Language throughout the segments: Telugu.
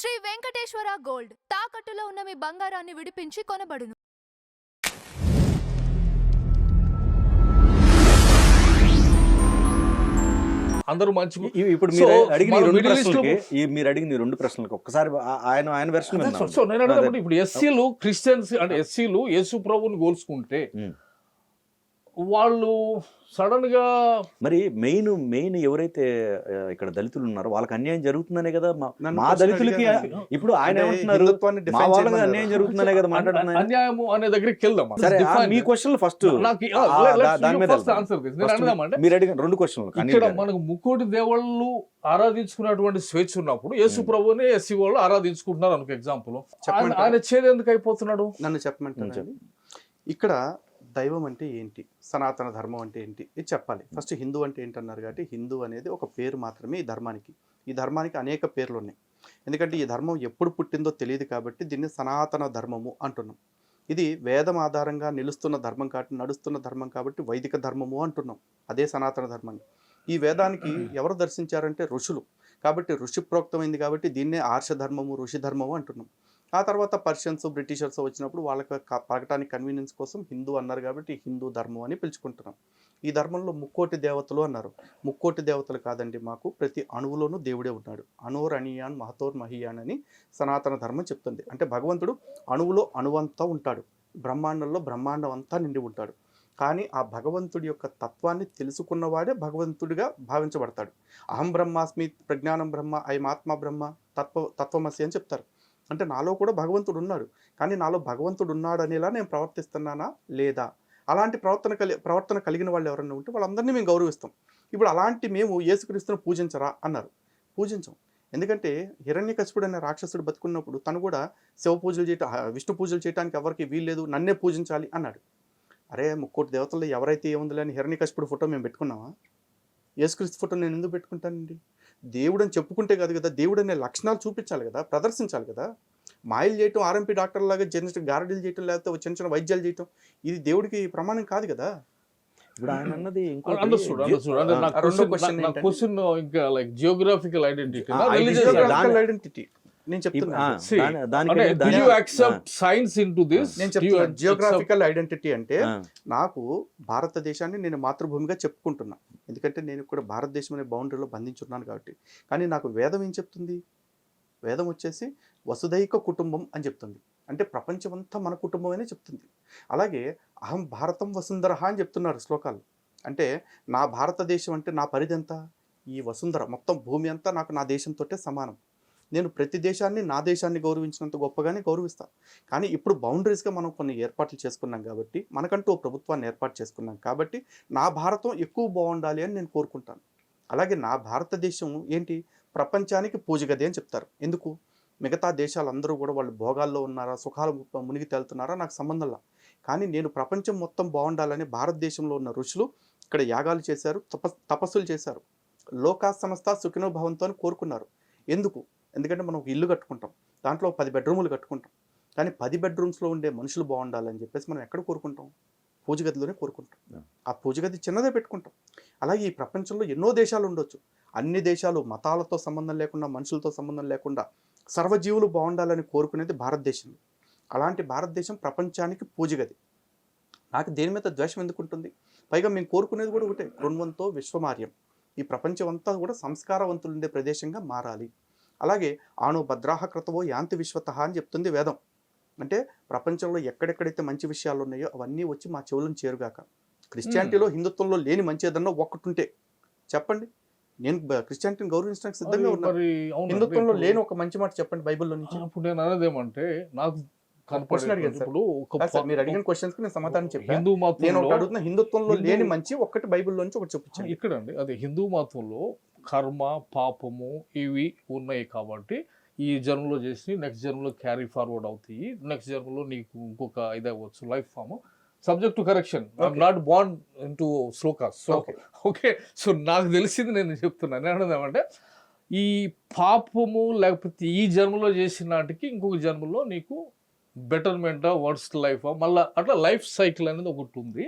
శ్రీ వెంకటేశ్వర గోల్డ్ తాకట్టులో ఉన్న మీ బంగారాన్ని విడిపించి కొనబడును. అందరూ మంచి ఇప్పుడు మీరు అడిగిన రెండు ప్రశ్నలకు ఒక్కసారి ఆయన వెర్షన్ సో నేను అడిగినప్పుడు ఇప్పుడు ఎస్సీలు క్రిస్టియన్స్ అంటే ఎస్సీలు యేసు ప్రభుని గోల్చుకుంటే వాళ్ళు సడన్ గా మరి మెయిన్ ఎవరైతే ఇక్కడ దళితులు ఉన్నారో వాళ్ళకి అన్యాయం జరుగుతుందనే కదా మా దళితులకి ఇప్పుడు ఆయన ఏమంటున్నారు మా వాళ్ళకి అన్యాయం జరుగుతుందనే కదా మాట్లాడుతున్నారు. అన్యాయము అనే దగ్గరికి వెళ్దాం. సరే మీ క్వశ్చన్ ఫస్ట్ మీరు అడిగిన రెండు క్వశ్చన్లు. ఇక్కడ మనకు ముక్కోటి దేవుళ్ళు ఆరాధించుకున్నటువంటి స్వేచ్ఛ ఉన్నప్పుడు యేసు ప్రభుని ఎస్సీ వాళ్ళు ఆరాధించుకుంటున్నారు అనుకో ఎగ్జాంపుల్. ఆయన చేదు ఎందుకు అయిపోతున్నాడు? నన్ను చెప్పమంటారు. ఇక్కడ దైవం అంటే ఏంటి, సనాతన ధర్మం అంటే ఏంటి ఇది చెప్పాలి. ఫస్ట్ హిందూ అంటే ఏంటన్నారు కాబట్టి హిందూ అనేది ఒక పేరు మాత్రమే ఈ ధర్మానికి అనేక పేర్లు ఉన్నాయి. ఎందుకంటే ఈ ధర్మం ఎప్పుడు పుట్టిందో తెలియదు కాబట్టి దీన్ని సనాతన ధర్మము అంటున్నాం. ఇది వేదం ఆధారంగా నిలుస్తున్న ధర్మం కాబట్టి నడుస్తున్న ధర్మం కాబట్టి వైదిక ధర్మము అంటున్నాం. అదే సనాతన ధర్మం. ఈ వేదానికి ఎవరు దర్శించారంటే ఋషులు కాబట్టి ఋషి ప్రోక్తమైంది కాబట్టి దీన్నే ఆర్ష ధర్మము ఋషి ధర్మము అంటున్నాం. ఆ తర్వాత పర్షియన్స్ బ్రిటిషర్స్ వచ్చినప్పుడు వాళ్ళకి పలకటానికి కన్వీనియన్స్ కోసం హిందూ అన్నారు కాబట్టి హిందూ ధర్మం అని పిలుచుకుంటున్నాం. ఈ ధర్మంలో ముక్కోటి దేవతలు అన్నారు. ముక్కోటి దేవతలు కాదండి, మాకు ప్రతి అణువులోనూ దేవుడే ఉన్నాడు. అణోర్ అణియాన్ మహతోర్ మహియాన్ అని సనాతన ధర్మం చెప్తుంది. అంటే భగవంతుడు అణువులో అణువంతా ఉంటాడు, బ్రహ్మాండంలో బ్రహ్మాండం అంతా నిండి ఉంటాడు. కానీ ఆ భగవంతుడి యొక్క తత్వాన్ని తెలుసుకున్నవాడే భగవంతుడిగా భావించబడతాడు. అహం బ్రహ్మాస్మి, ప్రజ్ఞానం బ్రహ్మ, అయమాత్మ బ్రహ్మ, తత్వమసి అని చెప్తారు. అంటే నాలో కూడా భగవంతుడు ఉన్నాడు, కానీ నాలో భగవంతుడు ఉన్నాడు అనేలా నేను ప్రవర్తిస్తున్నానా లేదా? అలాంటి ప్రవర్తన కలిగిన వాళ్ళు ఎవరైనా ఉంటే వాళ్ళందరినీ మేము గౌరవిస్తాం. ఇప్పుడు అలాంటి మేము యేసుక్రీస్తును పూజించరా అన్నారు. పూజించాం. ఎందుకంటే హిరణ్యకశిపుడు అనే రాక్షసుడు బతుకున్నప్పుడు తను కూడా శివ పూజలు చేయటం, విష్ణు పూజలు చేయడానికి ఎవరికి వీల్లేదు, నన్నే పూజించాలి అన్నాడు. అరే ముక్కోటి దేవతల్లో ఎవరైతే ఏముందిలే అని హిరణ్యకశిపుడు ఫోటో మేము పెట్టుకున్నామా? యేసుక్రీస్తు ఫోటో నేను ఎందుకు పెట్టుకుంటానండి? దేవుడు అని చెప్పుకుంటే కాదు కదా, దేవుడు అనే లక్షణాలు చూపించాలి కదా, ప్రదర్శించాలి కదా. మాయలు చేయటం, ఆర్ఎంపీ డాక్టర్ లాగా జర్నలిస్ట్ గారడీలు చేయటం, లేకపోతే చిన్న చిన్న వైద్యాలు చేయటం ఇది దేవుడికి ప్రమాణం కాదు కదా. ఇప్పుడు ఆయన అన్నది జియోగ్రాఫికల్ ఐడెంటిటీ నేను చెప్తున్నా. జియోగ్రాఫికల్ ఐడెంటిటీ అంటే నాకు భారతదేశాన్ని నేను మాతృభూమిగా చెప్పుకుంటున్నా. ఎందుకంటే నేను కూడా భారతదేశం అనే బౌండరీలో బంధించున్నాను కాబట్టి. కానీ నాకు వేదం ఏం చెప్తుంది? వేదం వచ్చేసి వసుదైక కుటుంబం అని చెప్తుంది. అంటే ప్రపంచం అంతా మన కుటుంబం అనే చెప్తుంది. అలాగే అహం భారతం వసుంధర అని చెప్తున్నారు శ్లోకాలు. అంటే నా భారతదేశం అంటే నా పరిధి ఎంత? ఈ వసుంధర మొత్తం భూమి అంతా నాకు నా దేశంతో సమానం. నేను ప్రతి దేశాన్ని నా దేశాన్ని గౌరవించినంత గొప్పగానే గౌరవిస్తాను. కానీ ఇప్పుడు బౌండరీస్గా మనం కొన్ని ఏర్పాట్లు చేసుకున్నాం కాబట్టి, మనకంటూ ప్రభుత్వాన్ని ఏర్పాటు చేసుకున్నాం కాబట్టి నా భారతం ఎక్కువ బాగుండాలి అని నేను కోరుకుంటాను. అలాగే నా భారతదేశం ఏంటి, ప్రపంచానికి పూజగది అని చెప్తారు. ఎందుకు? మిగతా దేశాలందరూ కూడా వాళ్ళు భోగాల్లో ఉన్నారా, సుఖాలు మునిగి తేలుతున్నారా నాకు సంబంధంలా. కానీ నేను ప్రపంచం మొత్తం బాగుండాలని భారతదేశంలో ఉన్న ఋషులు ఇక్కడ యాగాలు చేశారు, తపస్సులు చేశారు. లోకా సంస్థ సుఖినో భవంతో అని కోరుకున్నారు. ఎందుకు? ఎందుకంటే మనం ఒక ఇల్లు కట్టుకుంటాం, దాంట్లో 10 బెడ్రూములు కట్టుకుంటాం. కానీ 10 బెడ్రూమ్స్లో ఉండే మనుషులు బాగుండాలని చెప్పేసి మనం ఎక్కడ కోరుకుంటాం? పూజగదిలోనే కోరుకుంటాం. ఆ పూజగది చిన్నదే పెట్టుకుంటాం. అలాగే ఈ ప్రపంచంలో ఎన్నో దేశాలు ఉండొచ్చు. అన్ని దేశాలు మతాలతో సంబంధం లేకుండా, మనుషులతో సంబంధం లేకుండా సర్వజీవులు బాగుండాలని కోరుకునేది భారతదేశంలో. అలాంటి భారతదేశం ప్రపంచానికి పూజగది. నాకు దేని మీద ద్వేషం ఎందుకుంటుంది? పైగా మేము కోరుకునేది కూడా ఒకటే, కృణ్వంతో విశ్వమార్యం. ఈ ప్రపంచం అంతా కూడా సంస్కారవంతులు ఉండే ప్రదేశంగా మారాలి. అలాగే ఆణో భద్రాహ క్రతవో యాంతి విశ్వత అని చెప్తుంది వేదం. అంటే ప్రపంచంలో ఎక్కడెక్కడైతే మంచి విషయాలు ఉన్నాయో అవన్నీ వచ్చి మా చెవులను చేరుగాక. క్రిస్టియానిటీలో హిందుత్వంలో లేని మంచి ఏదన్నా ఒక్కటి ఉంటే చెప్పండి. నేను క్రిస్టియానిటీని గౌరవించడానికి సిద్ధంగా ఉన్నాను. హిందుత్వంలో లేని ఒక మంచి మాట చెప్పండి బైబిల్లో నుంచి. ఇప్పుడు నేను అనేదేమంటే, నాకు మీరు అడిగిన క్వశ్చన్స్ కి నేను సమాధానం చెప్పాను. నేను ఒకటి అడుగుతున్నా, హిందుత్వంలో లేని మంచి ఒక్కటి బైబిల్లో నుంచి ఒకటి చెప్పించాను. ఇక్కడ అండి అదే హిందూ మతంలో కర్మ, పాపము ఇవి ఉన్నాయి కాబట్టి ఈ జన్మలో చేసి నెక్స్ట్ జన్మలో క్యారీ ఫార్వర్డ్ అవుతాయి. నెక్స్ట్ జన్మలో నీకు ఇంకొక ఇదవచ్చు life form. Subject to correction, I'm not born into shlokas. So okay, so నాకు తెలిసింది నేను చెప్తున్నాను. ఏమన్నదేమంటే ఈ పాపము లేకపోతే ఈ జన్మలో చేసిన నాటికి ఇంకొక జన్మలో నీకు బెటర్మెంటా వర్స్ట్ లైఫ్ మళ్ళీ అట్లా లైఫ్ సైకిల్ అనేది ఒకటి ఉంది.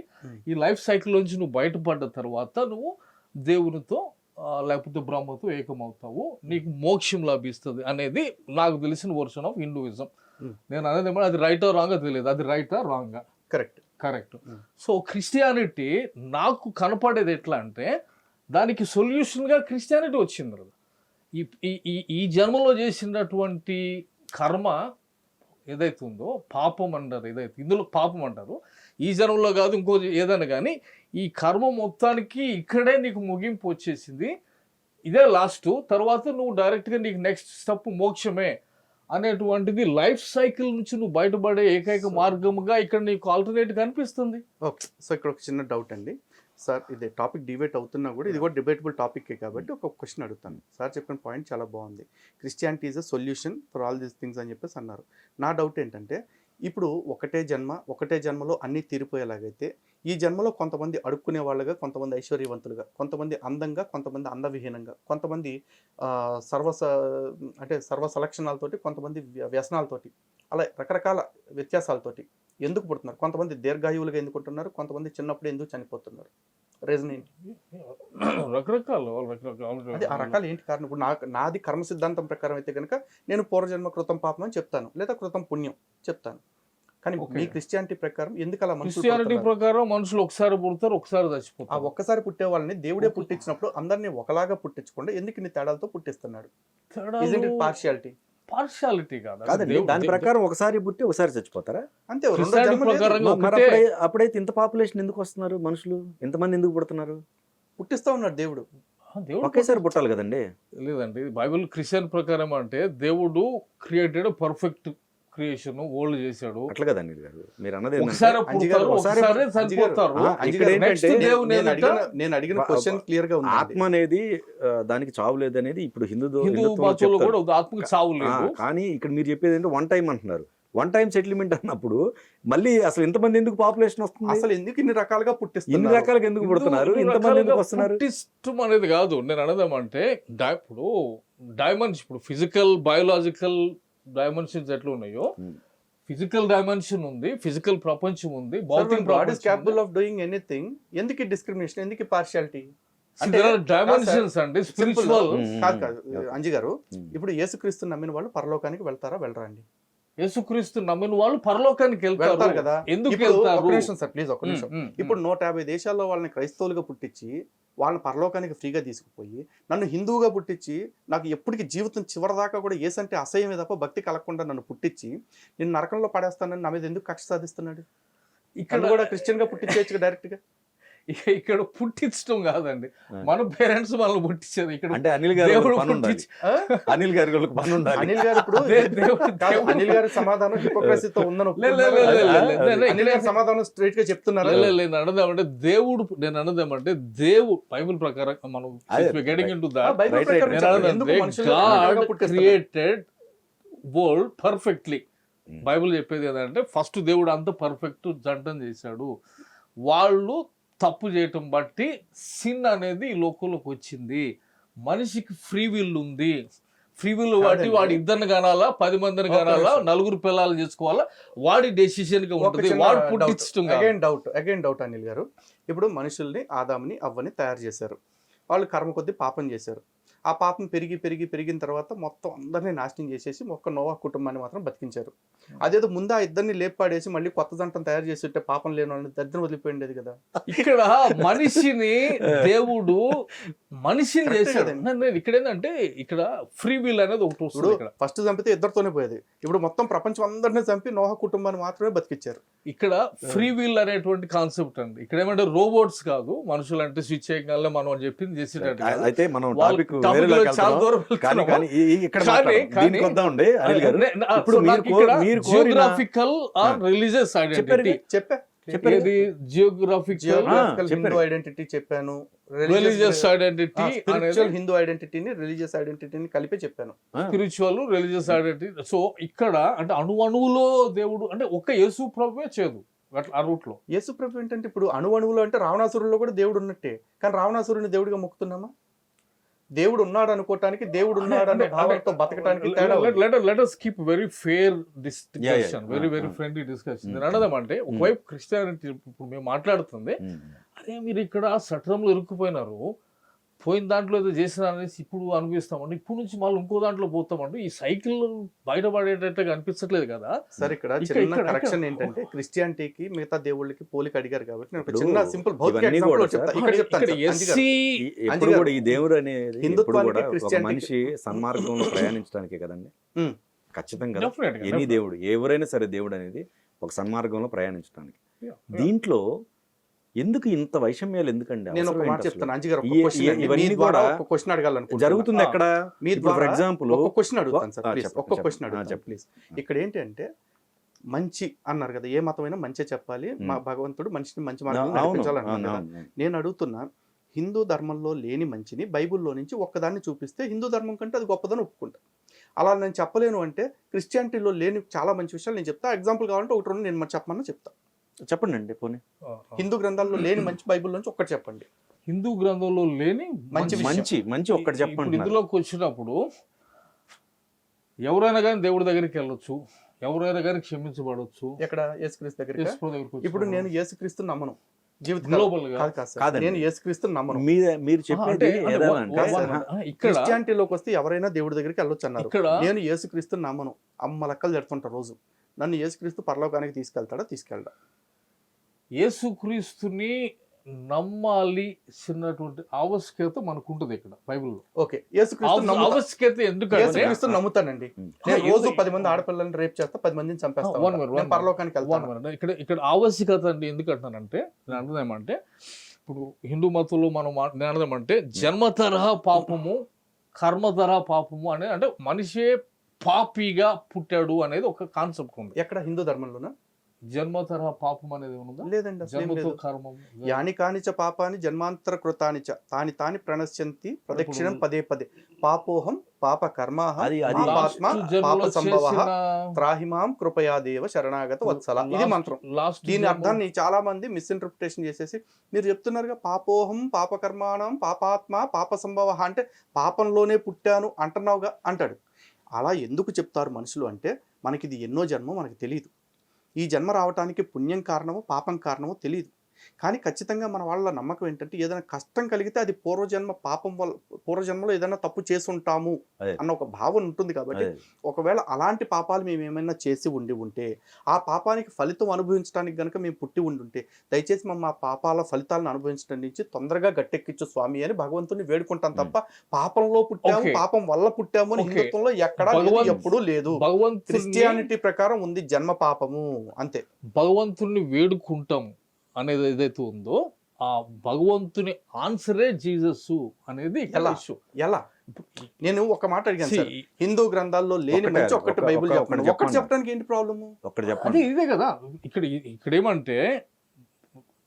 ఈ లైఫ్ సైకిల్ నుంచి నువ్వు బయటపడ్డ తర్వాత నువ్వు దేవునితో లేకపోతే బ్రహ్మతో ఏకమవుతావు, నీకు మోక్షం లభిస్తుంది అనేది నాకు తెలిసిన వర్షన్ ఆఫ్ హిందూయిజం. నేను అనేది ఏమన్నా అది రైటా రాంగా తెలియదు, అది రైటా రాంగా? కరెక్ట్. సో క్రిస్టియానిటీ నాకు కనపడేది ఎట్లా అంటే దానికి సొల్యూషన్గా క్రిస్టియానిటీ వచ్చింది కదా. ఈ జన్మలో చేసినటువంటి కర్మ ఏదైతే ఉందో, పాపం అంటారు, ఏదైతే ఇందులో పాపం అంటారు, ఈ జన్మలో కాదు ఇంకో ఏదైనా కానీ ఈ కర్మ మొత్తానికి ఇక్కడే నీకు ముగింపు వచ్చేసింది, ఇదే లాస్ట్, తర్వాత నువ్వు డైరెక్ట్గా నీకు నెక్స్ట్ స్టెప్ మోక్షమే అనేటువంటిది లైఫ్ సైకిల్ నుంచి నువ్వు బయటపడే ఏకైక మార్గముగా ఇక్కడ నీకు ఆల్టర్నేట్ కనిపిస్తుంది. ఓకే, సో ఇక్కడ ఒక చిన్న డౌట్ అండి సార్, ఇది టాపిక్ డిబేట్ అవుతున్నా కూడా ఇది కూడా డిబేటబుల్ టాపికే కాబట్టి ఒక క్వశ్చన్ అడుగుతాను. సార్ చెప్పిన పాయింట్ చాలా బాగుంది, Christianity is a solution for all these things అని చెప్పేసి అన్నారు. నా డౌట్ ఏంటంటే ఇప్పుడు ఒకటే జన్మలో అన్నీ తీరిపోయేలాగైతే ఈ జన్మలో కొంతమంది అడుక్కునే వాళ్ళుగా, కొంతమంది ఐశ్వర్యవంతులుగా, కొంతమంది అందంగా, కొంతమంది అందవిహీనంగా, కొంతమంది సర్వ సలక్షణాలతోటి, కొంతమంది వ్యసనాలతోటి, అలా రకరకాల వ్యత్యాసాలతోటి ఎందుకు పుడుతున్నారు? కొంతమంది దీర్ఘాయువులుగా ఎందుకు ఉంటున్నారు? కొంతమంది చిన్నప్పుడు ఎందుకు చనిపోతున్నారు? రీజన్ ఏంటి? రకరకాల అదే ఆ రకాలు ఏంటి కారణం? ఇప్పుడు నాది కర్మ సిద్ధాంతం ప్రకారం అయితే కనుక నేను పూర్వజన్మ కృతం పాపం అని చెప్తాను, లేదా కృతం పుణ్యం చెప్తాను. కానీ మీ క్రిస్టియానిటీ ప్రకారం ఎందుకు అలా? క్రిస్టియానిటీ ప్రకారం మనుషులు ఒకసారి పుడతారు, ఒకసారి చచ్చిపోతారు. ఆ ఒక్కసారి పుట్టే వాళ్ళని దేవుడే పుట్టించినప్పుడు అందరినీ ఒకలాగా పుట్టించకుండా ఎందుకు ఇన్ని తేడాలతో పుట్టిస్తున్నాడు? పార్షియాలిటీ కాదండి, దాని ప్రకారం ఒకసారి పుట్టి ఒకసారి చచ్చిపోతారా? అంతే. అప్పుడైతే ఇంత పాపులేషన్ ఎందుకు వస్తున్నారు? మనుషులు ఇంతమంది ఎందుకు పుడుతున్నారు? పుట్టిస్తా ఉన్నాడు దేవుడు. ఒకేసారి పుట్టాలి కదండి. లేదండి, బైబిల్ క్రిస్టియన్ ప్రకారం అంటే దేవుడు క్రియేటెడ్ పర్ఫెక్ట్ క్రియేషన్, వరల్డ్ చేశాడు. అట్లా కదండి మీరు అన్నది. నేను అడిగిన క్వశ్చన్ క్లియర్ గా ఉంది. ఆత్మ అనేది దానికి చావు లేదనేది ఇప్పుడు హిందూ కూడా ఆత్మకి చావు లేదు. కానీ ఇక్కడ మీరు చెప్పేది ఏంటంటే వన్ టైం అంటున్నారు. వన్ టైం సెటిల్మెంట్ అన్నప్పుడు మళ్ళీ అసలు ఇంతమంది ఎందుకు పాపులేషన్ వస్తుంది? అసలు ఎందుకు ఇన్ని రకాలుగా పుట్టిస్తారు? ఇన్ని రకాలుగా ఎందుకు పుడుతున్నారు? ఇంతమంది ఎందుకు వస్తున్నారు? పుట్టిష్టం అనేది కాదు నేను అనదామంటే, ఇప్పుడు డైమెన్షన్, ఇప్పుడు ఫిజికల్ బయోలాజికల్ డైమెన్షన్స్ ఎట్లా ఉన్నాయో, ఫిజికల్ డైమెన్షన్ ఉంది, ఫిజికల్ ప్రపంచం ఉంది, భౌతిక కేపబుల్ ఆఫ్ డూయింగ్ ఎనీథింగ్. ఎందుకు డిస్క్రిమినేషన్? ఎందుకు పార్షియాలిటీ? డైమెన్షన్స్ అండి, స్పిరిచువల్ కాదు. అంజి గారు, ఇప్పుడు యేసుక్రీస్తు నమ్మిన వాళ్ళు పరలోకానికి వెళ్తారా వెళ్ళరా అండి? యేసుక్రీస్తు నమ్మిన వాళ్ళు పరలోకానికి వెళ్తారు కదా. ఎందుకు వెళ్తారు? ఒక నిమిషం సార్, ప్లీజ్ ఒక నిమిషం. ఇప్పుడు 150 దేశాల్లో వాళ్ళని క్రైస్తవులుగా పుట్టించి వాళ్ళని పరలోకానికి ఫ్రీగా తీసుకుపోయి, నన్ను హిందువుగా పుట్టించి, నాకు ఎప్పటికీ జీవితం చివరిదాకా కూడా ఏసంటే అసహ్యమే తప్ప భక్తి కలగకుండా నన్ను పుట్టించి నేను నరకంలో పడేస్తానని నా మీద ఎందుకు కక్ష సాధిస్తున్నాడు? ఇక్కడ కూడా క్రిస్టియన్ గా పుట్టించేయచ్చు డైరెక్ట్ గా. ఇక్కడ పుట్టించడం కాదండి, మన పేరెంట్స్ మనల్ని పుట్టించేది. ఇక్కడ అంటే అనిల్ గారు ఇప్పుడు అనిల్ గారి సమాధానం హిపోక్రసీతో ఉందని అనిల్ గారి సమాధానం స్ట్రైట్ గా చెప్తున్నారు. నేను అన్నదేమంటే దేవుడు, నేను అన్నదేమంటే దేవుడు బైబిల్ ప్రకారం మనం getting into that, God created world perfectly. Bible చెప్పేది ఏంటంటే ఫస్ట్ దేవుడు అంత పర్ఫెక్ట్ జంటం చేశాడు. వాళ్ళు తప్పు చేయటం బట్టి సిన్ అనేది ఈ లోకంలోకి వచ్చింది. మనిషికి ఫ్రీ విల్ ఉంది, ఫ్రీ విల్ బట్టి వాడు ఇద్దరిని కనాలా, 10 మందిని కనాలా, 4 పిల్లలు చేసుకోవాలా, వాడి డెసిషన్ గా ఉంటుంది. వాడు పుట్టించడం. అగైన్ డౌట్ అనిల్ గారు, ఇప్పుడు మనుషుల్ని ఆదాముని అవ్వని తయారు చేశారు, వాళ్ళు కర్మ కొద్దీ పాపం చేశారు. ఆ పాపం పెరిగిన తర్వాత మొత్తం అందరినీ నాశనం చేసేసి ఒక్క నోవా కుటుంబాన్ని మాత్రం బతికించారు. అదేదో ముందు ఆ ఇద్దరిని లేపాడేసి మళ్ళీ కొత్త జంటను తయారు చేసి ఉంటే పాపం లేని వాళ్ళని దరిద్రం వదిలిపోయింది కదా. ఇక్కడ మనిషిని దేవుడు మనిషిని చేశాడు. ఇక్కడ ఏంటంటే ఇక్కడ ఫ్రీ విల్ అనేది ఒకటి వస్తుంది. ఫస్ట్ చంపితే ఇద్దరితోనే పోయేది, ఇప్పుడు మొత్తం ప్రపంచం అందరినీ చంపి నోవా కుటుంబాన్ని మాత్రమే బతికించారు. ఇక్కడ ఫ్రీ విల్ అనేటువంటి కాన్సెప్ట్ అండి. ఇక్కడ ఏమంటే రోబోట్స్ కాదు, మనుషులు అంటే స్విచ్ చేయగల మనం చెప్పింది చేసేటట్టు. అయితే మనం geographical or religious identity Hindu identity చెప్పాను, రిలీజియస్ ఐడెంటిటీ హిందూ ఐడెంటిటీని రిలీజియస్ ఐడెంటిటీని కలిపి చెప్పాను, స్పిరిచువల్ రిలీజియస్ ఐడెంటిటీ. సో ఇక్కడ అంటే అణువులో దేవుడు అంటే ఒక్క యేసు ప్రభువే చేయదు. ఆ రూట్ లో యేసు ప్రభు ఏంటంటే ఇప్పుడు అణువులో అంటే రావణాసురుల్లో కూడా దేవుడు ఉన్నట్టే, కానీ రావణాసురుని దేవుడిగా మొక్కుతున్నామా? దేవుడు ఉన్నాడు అనుకోవటానికి, దేవుడు ఉన్నాడు అనే భావంతో బతకడానికి తేడా. Let us keep very fair discussion, very friendly discussion. నేను అన్నదేమంటే ఒకవైపు క్రిస్టియానిటీ ఇప్పుడు మేము మాట్లాడుతుంది, అదే మీరు ఇక్కడ సట్రంలో ఇరుక్కుపోయినారు, పోయిన దాంట్లో ఏదో చేసిన అనేసి ఇప్పుడు అనిపిస్తామండి, ఇప్పుడు నుంచి మళ్ళీ ఇంకో దాంట్లో పోతామండి. ఈ సైకిల్ బయటపడేటట్టుగా అనిపించట్లేదు కదా. సార్ ఇక్కడ ఇక్కడ- చిన్న ఇక్కడ- కరెక్షన్ ఇక్కడ- ఏంటంటే క్రిస్టియానిటీకి మిగతా దేవుళ్ళకి పోలిక అడిగారు కాబట్టి నేను ఒక ఇప్పుడు చిన్న సింపుల్ భౌతిక ఇవన్నీ ఎగ్జాంపుల్ కూడా చెప్తా. సార్, ఇక్కడ చెప్తాను ఇక్కడ సార్, అంజి గారు. ఎస్సీ ఎప్పుడు కూడా ఈ దేవుడు అనేది ఎప్పుడు హిందుత్వానికి, కూడా ఒక క్రిస్టియానిటీకి- మనిషి సన్మార్గంలో ప్రయాణించడానికే కదండి. ఉమ్. ఖచ్చితంగా Definitely, ఎనీ definitely. దేవుడు, ఎవరైనా సరే దేవుడు అనేది ఒక సన్మార్గంలో ప్రయాణించడానికి. Yeah, yeah. దీంట్లో ఎందుకు ఇంత వైషమ్యాలు ఎందుకండి? నేను ఒక అవసరం మాట ఏంటి చెప్తాను అసలు? అంజి గారు, ఈ- ఇవన్నీ కూడా ఒక క్వశ్చన్ అడగాలనుకుంటున్నా. జరుగుతుంది ఆ. ఎక్కడ? మీ ఇప్పుడు ఫర్ ద్వారా ఎగ్జాంపుల్ ఒక క్వశ్చన్ అడుగుతాను సార్, ప్లీజ్. చెప్పండి, ఒక్క క్వశ్చన్ చెప్పండి. అడుగుతాను చెప్పండి. ప్లీజ్. ఇక్కడ ఏంటంటే మంచి అన్నారు కదా, ఏ మతమైనా మంచి చెప్పాలి, మా భగవంతుడు మనిషిని మంచి మార్గంలో అవును, నడిపించాలన్నారు అవును, కదా. అవును. నేను అడుగుతున్నా, హిందూ ధర్మంలో లేని మంచిని బైబిల్లో నుంచి ఒక్కదాన్ని చూపిస్తే హిందూ ధర్మం కంటే అది గొప్పదని ఒప్పుకుంటా. అలా నేను చెప్పలేను అంటే క్రిస్టియానిటీలో లేని చాలా మంచి విషయాలు నేను చెప్తా. ఎగ్జాంపుల్ కావాలంటే ఒకటి రెండు నేను చెప్పమన్నా చెప్తా. చెప్పండి అండి పోనీ. హిందూ గ్రంథాల్లో లేని మంచి బైబిల్ నుంచి ఒక్కటి చెప్పండి. హిందూ గ్రంథంలో లేని మంచి విషయం. మంచి మంచి ఒక్కటి ఇప్పుడు చెప్పండి. ఇందులోకి వచ్చినప్పుడు ఎవరైనా కానీ దేవుడి దగ్గరికి వెళ్ళొచ్చు, ఎవరైనా కానీ క్షమించబడవచ్చు. ఎక్కడ యేసుక్రీస్తు దగ్గరికి? యేసు దగ్గరికి ఇప్పుడు నేను యేసుక్రీస్తు నమ్మను, జీవిత గ్లోబల్ గా కాదు సార్. కాదండి. నేను యేసుక్రీస్తు నమ్మను. మీరు చెప్పేది అంటే ఏదైనా one- అంటే one- ఇక్కడ క్రిస్టియానిటీలోకి వస్తే ఎవరైనా దేవుడి దగ్గరికి వెళ్ళొచ్చు అన్నారు. ఇక్కడ నేను యేసుక్రీస్తు నమ్మను, అమ్మ లెక్కలు జరుగుతుంటా రోజు. నన్ను యేసుక్రీస్తు పరలోకానికి తీసుకెళ్తాడా? తీసుకెళ్ళడా? యేసుక్రీస్తుని నమ్మాలి చిన్నటువంటి ఆవశ్యకత మనకు ఉంటుంది ఇక్కడ బైబిల్లో. ఓకే, యేసుక్రీస్తు నమ్ముతా. ఆవశ్యకత ఎందుకంటే యేసుక్రీస్తు నమ్ముతానండి. నేను రోజు 10 మంది ఆడపిల్లల్ని రేప్ చేస్తా, 10 మందిని చంపేస్తా. one minute, నేను పరలోకానికి వెళ్తాను. ఇక్కడ ఆవశ్యకత అండి ఎందుకు అంటున్నానంటే, నేను అన్నదేమంటే ఇప్పుడు హిందూ మతంలో మనం నేను అన్నదేమంటే జన్మతరహా పాపము, కర్మతరహా పాపము అనేది, అంటే మనిషే పాపిగా పుట్టాడు అనేది ఒక కాన్సెప్ట్ ఉంది. ఎక్కడ హిందూ ధర్మంలోనా? జన్మతరహా పాపం అనేది ఉందా? లేదండి, అసలు ఏం జన్మతో లేదు. కర్మం. యాని కానిచ పాపాని జన్మాంతర కృతానిచ తాని తాని ప్రణశ్యంతి ప్రదక్షిణం పదే పదే పాపోహం పాప కర్మాహ అది పాపాత్మ పాప సంభవః త్రాహిమాం కృపయా దేవ శరణాగత వత్సల. ఇది మంత్రం. దీని అర్థాన్ని చాలా మంది మిస్ఇంటర్ప్రిటేషన్ చేసేసి మీరు చెప్తున్నారుగా, పాపోహం పాప కర్మాణం పాపాత్మ పాప సంభవ అంటే పాపంలోనే పుట్టాను అంటున్నావుగా అంటాడు. అలా ఎందుకు చెప్తారు మనుషులు అంటే, మనకి ఇది ఎన్నో జన్మ మనకి తెలియదు. ఈ జన్మ రావడానికి పుణ్యం కారణమో పాపం కారణమో తెలియదు. కానీ ఖచ్చితంగా మన వాళ్ళ నమ్మకం ఏంటంటే, ఏదైనా కష్టం కలిగితే అది పూర్వజన్మ పాపం వల్ల, పూర్వజన్మలో ఏదైనా తప్పు చేసి ఉంటాము అన్న ఒక భావన ఉంటుంది. కాబట్టి ఒకవేళ అలాంటి పాపాలు మేము ఏమైనా చేసి ఉంటే, ఆ పాపానికి ఫలితం అనుభవించడానికి కనుక మేము పుట్టి ఉండుంటే, దయచేసి మా పాపాల ఫలితాలను అనుభవించడం నుంచి తొందరగా గట్టెక్కించు స్వామి అని భగవంతుని వేడుకుంటాం తప్ప, పాపంలో పుట్టాము, పాపం వల్ల పుట్టాము అని హిందుత్వంలో ఎక్కడా ఎప్పుడూ లేదు. క్రిస్టియానిటీ ప్రకారం ఉంది జన్మ పాపము, అంతే. భగవంతుని వేడుకుంటాం అనేది ఏదైతే ఉందో, ఆ భగవంతుని ఆన్సరే జీసస్ అనేది ఎలా? ఎలా? నేను ఒక మాట అడిగాను సార్, హిందూ గ్రంథాల్లో లేని మంచి ఒక్కటి బైబిల్ చెప్పండి. ఒక్కటి చెప్పడానికి ఏంటి ప్రాబ్లము? ఒక్కటి అదే చెప్పండి. ఇదే కదా. ఇక్కడ ఏమంటే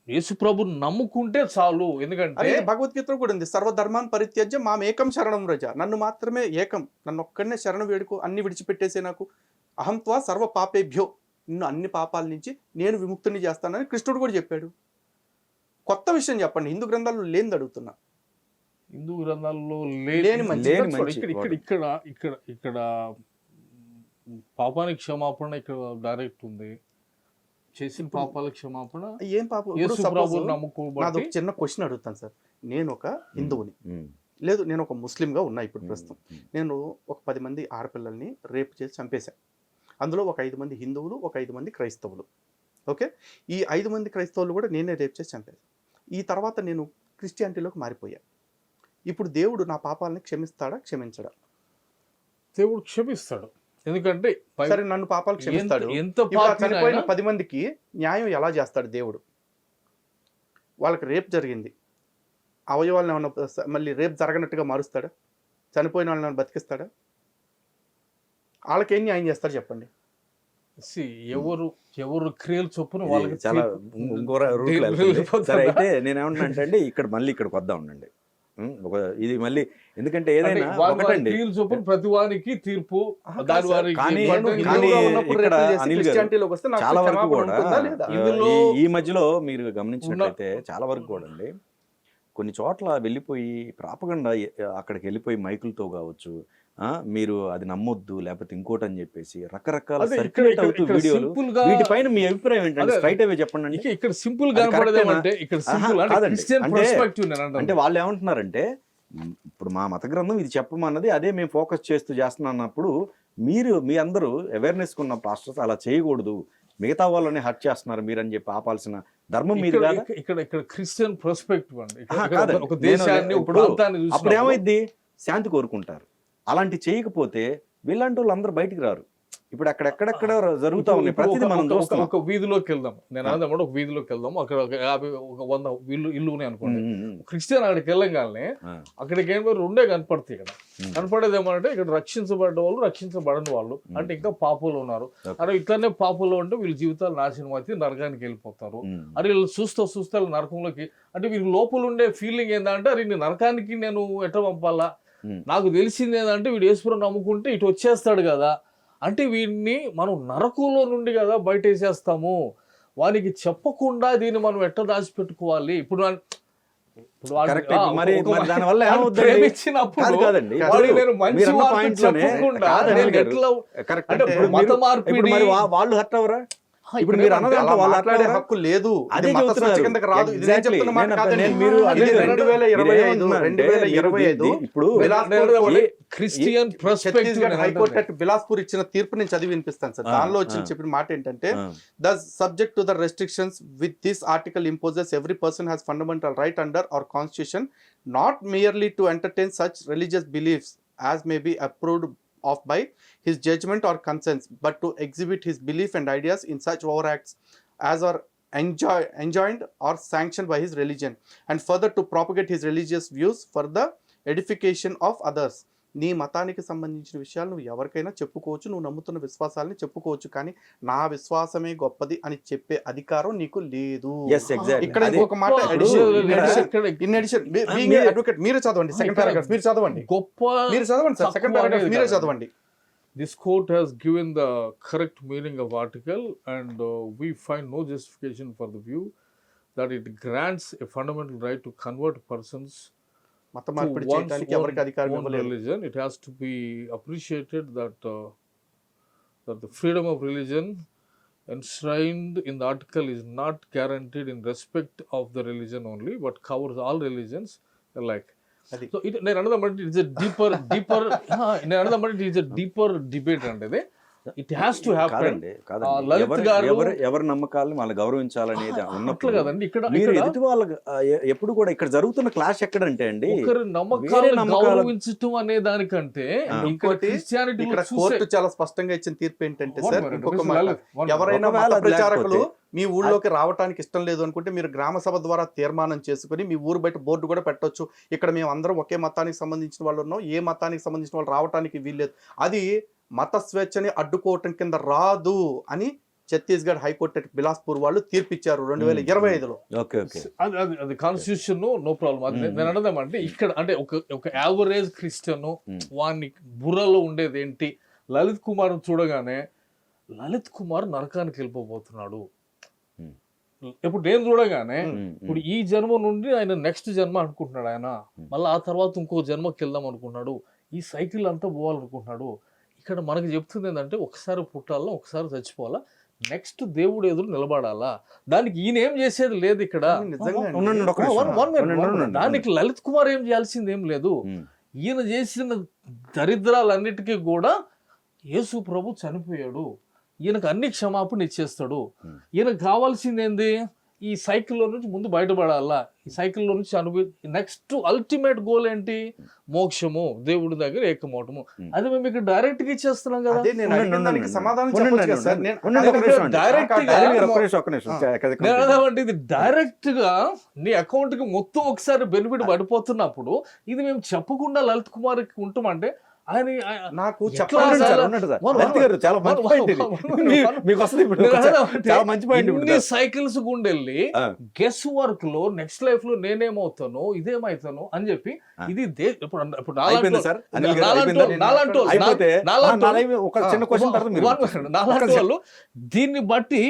యేసు ప్రభుని నమ్ముకుంటే చాలు. ఎందుకంటే అది భగవద్గీతలో కూడా ఉంది, సర్వధర్మాన్ పరిత్యజ్య మాం ఏకం శరణం రజ. నన్ను మాత్రమే ఏకం, నన్ను ఒక్కడనే శరణం వేడుకో, అన్ని విడిచిపెట్టేసే నాకు. అహంత్వా సర్వ పాపేభ్యో, నిన్ను అన్ని పాపాల నుంచి నేను విముక్తిని చేస్తానని కృష్ణుడు కూడా చెప్పాడు. కొత్త విషయం చెప్పండి, హిందూ గ్రంథాల్లో లేనిది అడుగుతున్నా. హిందూ గ్రంథాల్లో లేని మంచి. ఇక్కడ పాపానికి క్షమాపణ ఇక్కడ డైరెక్ట్ ఉంది. చేసిన పాపాల క్షమాపణ ఏం పాపం? యేసు ప్రభువుని నాది నమ్ముకోబట్టి. ఒక చిన్న క్వశ్చన్ అడుగుతాను సార్. నేను ఒక హిందువుని, లేదు నేను ఒక ముస్లింగా ఉన్నా ఇప్పుడు ప్రస్తుతం. నేను ఒక 10 మంది ఆడపిల్లల్ని రేపు చేసి చంపేశాను. అందులో ఒక 5 మంది హిందువులు, ఒక 5 మంది క్రైస్తవులు. ఓకే, ఈ 5 మంది క్రైస్తవులు కూడా నేనే రేపు చేసి చంపాను. ఈ తర్వాత నేను క్రిస్టియానిటీలోకి మారిపోయా. ఇప్పుడు దేవుడు నా పాపాలని క్షమిస్తాడా, క్షమించడా? దేవుడు క్షమిస్తాడు. ఎందుకంటే సరే, నన్ను పాపాలు క్షమిస్తాడు. ఎంత ఇప్పుడు చనిపోయిన 10 మందికి న్యాయం ఎలా చేస్తాడు దేవుడు? వాళ్ళకి రేప్ జరిగింది, అవయవాలను ఏమన్నా మళ్ళీ రేప్ జరగనట్టుగా మారుస్తాడా? చనిపోయిన వాళ్ళని బతికిస్తాడా? వాళ్ళకేం న్యాయం చేస్తారు చెప్పండి? ఎవరు క్రియలు చొప్పున వాళ్ళకి చాలా సరే. అయితే నేనేమన్నా అంటే ఇక్కడ మళ్ళీ ఇక్కడికి వద్దాం ఉండండి. ఇది మళ్ళీ ఎందుకంటే ఏదైనా ఒకటండి, క్రియలు చొప్పున ప్రతి వారికి తీర్పు. దాని వారికి కానీ ఇక్కడ క్రిస్టియానిటీలోకి వస్తే నాకు చాలా వరకు క్షమాపణ కూడా ఉంటుందా లేదా? ఇందులో ఈ మధ్యలో మీరు గమనించినట్లయితే చాలా వరకు కూడా అండి, కొన్ని చోట్ల వెళ్ళిపోయి ప్రాపగండా అక్కడికి వెళ్ళిపోయి మైకులతో కావచ్చు, మీరు అది నమ్మొద్దు లేకపోతే ఇంకోటి అని చెప్పేసి రకరకాల సర్క్యులేట్ అవుతూ వీడియోలు. వీటిపైన మీ అభిప్రాయం ఏంటంటే స్ట్రైట్ అవే చెప్పండి. ఇక్కడ సింపుల్ గా అంటే అంటే వాళ్ళు ఏమంటున్నారంటే ఇప్పుడు మా మత గ్రంథం ఇది చెప్పమన్నది, అదే మేము ఫోకస్ చేస్తున్నప్పుడు మీరు మీ అందరూ అవేర్నెస్ ఉన్న పాస్టర్స్ అలా చేయకూడదు, మిగతా వాళ్ళని హర్ట్ చేస్తున్నారు మీరు అని చెప్పి ఆపాల్సిన ధర్మం మీది కాదా? ఇక్కడ క్రిస్టియన్ పర్స్పెక్టివ్ అండి. కాదండి. ఒక దేశాన్ని, ఒక ఇప్పుడు ప్రాంతాన్ని అప్పుడు చూసినప్పుడు ఏమైంది, శాంతి కోరుకుంటారు. అలాంటి చేయకపోతే వీళ్ళంటి వాళ్ళు అందరూ బయటికి రారు. ఇప్పుడు అక్కడెక్కడెక్కడ జరుగుతా ఉన్నాయి, ప్రతిదీ మనం చూస్తాం. ఒక వీధిలోకి వెళ్దాం, నేను అన్నమాట ఒక వీధిలోకి వెళ్దాం, అక్కడ ఒక 50 ఒక 100 ఇల్లు ఉన్నాయి అనుకోండి. క్రిస్టియన్ అక్కడికి వెళ్ళగానే అక్కడికి ఏమో రెండే కనపడతాయి. ఇక్కడ కనపడేది ఏమంటే ఇక్కడ రక్షించబడ్డ వాళ్ళు, రక్షించబడని వాళ్ళు, అంటే ఇంకా పాపులు ఉన్నారు. అరే ఇట్లానే పాపులు ఉంటే వీళ్ళ జీవితాలు నాశనం అయితే నరకానికి వెళ్ళిపోతారు. అరే వీళ్ళు చూస్తే నరకంలోకి, అంటే వీళ్ళ లోపల ఉండే ఫీలింగ్ ఏంటంటే అరే నేను నరకానికి నేను ఎట్లా పంపాలా, నాకు తెలిసింది ఏంటంటే వీడు యేసుప్రభువుని నమ్ముకుంటే ఇటు వచ్చేస్తాడు కదా, అంటే వీడిని మనం నరకంలో నుండి కదా బయట వేసేస్తాము, వానికి చెప్పకుండా దీన్ని మనం ఎట్లా దాచిపెట్టుకోవాలి. ఇప్పుడు వాళ్ళు హర్ట్ అవరా? ఇప్పుడు మీరు అన్నదాంట్లో వాళ్ళు మాట్లాడే హక్కు లేదు. అదే రాదు. ఇప్పుడు క్రిస్టియన్ హైకోర్టు బిలాస్పూర్ ఇచ్చిన తీర్పు నేను చదివి వినిపిస్తాను సార్. దానిలో వచ్చిన చెప్పిన మాట ఏంటంటే, the subject to the restrictions with this article imposes every person has fundamental right under our constitution not merely to entertain such religious beliefs as may be approved of by his judgment or conscience, but to exhibit his belief and ideas in such overacts as are enjoined or sanctioned by his religion, and further to propagate his religious views for the edification of others. నీ మతానికి సంబంధించిన విషయాలు నువ్వు ఎవరికైనా చెప్పుకోవచ్చు, నువ్వు నమ్ముతున్న విశ్వాసాలని చెప్పుకోవచ్చు, కానీ నా విశ్వాసమే గొప్పది అని చెప్పే అధికారం నీకు లేదు. ఇక్కడ ఇంకొక మాట అడ్వకేట్ మీరు చదవండి, సెకండ్ పారాగ్రాఫ్ మీరు చదవండి, మీరు చదవండి సార్, సెకండ్ పారాగ్రాఫ్ మీరే చదవండి. This court has given the correct meaning of article, and we find no justification for the view that it grants a fundamental right to convert persons మత మార్పిడి చేయడానికి ఎవరికి అధికారం ఇవ్వలేదు. religion. It has to be appreciated that the freedom of religion enshrined in the article is not guaranteed in respect of the religion only, but covers all religions alike. So నేను అన్నది ఇట్స్ a deeper debate అంటే ఇట్ హ్యాస్ టు హ్యాపెన్. ఎవరి నమ్మకాలను వాళ్ళు గౌరవించాలనేది ఉన్నట్లు కదండి. ఇక్కడ మీరు ఎదుటి వాళ్ళ ఎప్పుడు కూడా ఇక్కడ జరుగుతున్న క్లాష్ ఎక్కడంటే అండి, ఒకరి నమ్మకాలను గౌరవించటం అనే దానికంటే ఇక్కడ కోర్టు చాలా స్పష్టంగా ఇచ్చిన తీర్పు ఏంటంటే సార్, ఇంకొక ఎవరైనా మత ప్రచారకులు మీ ఊళ్ళోకి రావడానికి ఇష్టం లేదు అనుకుంటే మీరు గ్రామ సభ ద్వారా తీర్మానం చేసుకుని మీ ఊరు బయట బోర్డు కూడా పెట్టొచ్చు, ఇక్కడ మేము అందరం ఒకే మతానికి సంబంధించిన వాళ్ళు ఉన్నాం, ఏ మతానికి సంబంధించిన వాళ్ళు రావడానికి వీల్లేదు, అది మత స్వేచ్ఛని అడ్డుకోవటం కింద రాదు అని ఛత్తీస్గఢ్ హైకోర్టు బిలాస్పూర్ వాళ్ళు తీర్పిచ్చారు 2025లో. అది కాన్స్టిట్యూషన్ నో ప్రాబ్లం. అది నేను అన్నదేమంటే ఇక్కడ అంటే ఒక యావరేజ్ క్రిస్టియన్ వాని బుర్రలో ఉండేది ఏంటి, లలిత్ కుమార్ చూడగానే లలిత్ కుమార్ నరకానికి వెళ్ళిపోతున్నాడు. ఇప్పుడు నేను చూడగానే ఇప్పుడు ఈ జన్మ నుండి ఆయన నెక్స్ట్ జన్మ అనుకుంటున్నాడు, ఆయన మళ్ళీ ఆ తర్వాత ఇంకో జన్మకి వెళ్దాం అనుకున్నాడు, ఈ సైకిల్ అంతా పోవాలనుకుంటున్నాడు. ఇక్కడ మనకి చెప్తుంది ఏంటంటే ఒకసారి పుట్టాలా, ఒకసారి చచ్చిపోవాలా, నెక్స్ట్ దేవుడు ఎదురు నిలబడాలా, దానికి ఈయన ఏం చేసేది లేదు. ఇక్కడ దానికి లలిత్ కుమార్ ఏం చేయాల్సింది ఏం లేదు. ఈయన చేసిన దరిద్రాలన్నిటికీ కూడా యేసు ప్రభు చనిపోయాడు, ఈయనకు అన్ని క్షమాపణ ఇచ్చేస్తాడు. ఈయనకు కావాల్సింది ఏంది, ఈ సైకిల్లో నుంచి ముందు బయటపడాలా, ఈ సైకిల్లో నుంచి నెక్స్ట్ అల్టిమేట్ గోల్ ఏంటి, మోక్షము, దేవుడి దగ్గర ఏకమోటము. అది మేము ఇక్కడ డైరెక్ట్ గా ఇచ్చేస్తున్నాం కదా. ఇది డైరెక్ట్ గా నీ అకౌంట్ కి మొత్తం ఒకసారి బెనిఫిట్ పడిపోతున్నప్పుడు ఇది మేము చెప్పకుండా లలిత్ కుమార్ కి ఉంటామంటే నాకు సైకిల్స్ గుండెళ్ళి గెస్ వర్క్ లో నెక్స్ట్ లైఫ్ లో నేనేమవుతాను ఇదేమవుతాను అని చెప్పి ఇది వాళ్ళు దీన్ని బట్టి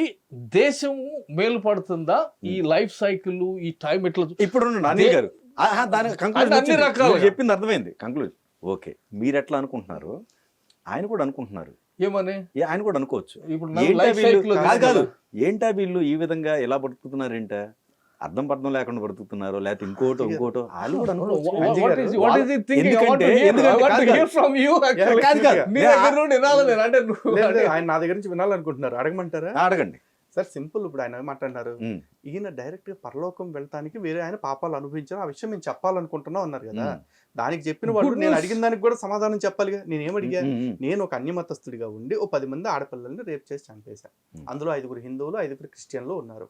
దేశం మేలు పడుతుందా, ఈ లైఫ్ సైకిల్ ఈ టైం ఎట్లా ఇప్పుడు అన్ని రకాలు చెప్పింది అర్థమైంది. కంక్లూజన్ ఓకే, మీరు ఎట్లా అనుకుంటున్నారు ఆయన కూడా అనుకుంటున్నారు, ఏమని ఆయన కూడా అనుకోవచ్చు. ఇప్పుడు కాదు ఏంటా వీళ్ళు ఈ విధంగా ఎలా బతుకుతున్నారు ఏంటా, అర్థం పర్థం లేకుండా బ్రతుకుతున్నారో లేకపోతే ఇంకోటో ఇంకోటో వాళ్ళు కూడా అనుకోవచ్చు. What is he thinking? I want to hear- ఎందుకంటే I want to కాదు hear from you actually. కాదు కాదు. నీ దగ్గర నుండి వినాలి నేను. అంటే నువ్వు లేదు, ఆయన నా దగ్గర నుంచి వినాలనుకుంటున్నారు, అడగమంటారా? అడగండి. సార్ సింపుల్, ఇప్పుడు ఆయన ఏమంటున్నారు, ఉమ్, ఈయన డైరెక్ట్ గా పరలోకం వెళ్ళటానికి వేరే ఆయన పాపాలు అనుభవించారు, ఆ విషయం మేము చెప్పాలనుకుంటున్నాం అన్నారు కదా. ఉమ్, దానికి చెప్పిన వాళ్ళు నేను అడిగిన దానికి కూడా సమాధానం చెప్పాలిగా. నేనేమడిగా, ఉమ్, ఉమ్, నేను ఒక అన్యమతస్తుడిగా ఉండి ఓ 10 మంది ఆడపిల్లల్ని రేప్ చేసి చంపేశాను. అందులో 5 హిందువులు 5 క్రిస్టియన్లు ఉన్నారు.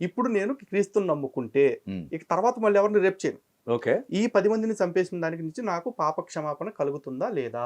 ఇప్పుడు నేను క్రీస్తుని నమ్ముకుంటే ఉమ్. ఇక తర్వాత మళ్ళీ ఎవరిని రేప్ చేయను. ఓకే. ఈ 10 మందిని చంపేసిన దానికి నుంచి నాకు పాప క్షమాపణ కలుగుతుందా లేదా?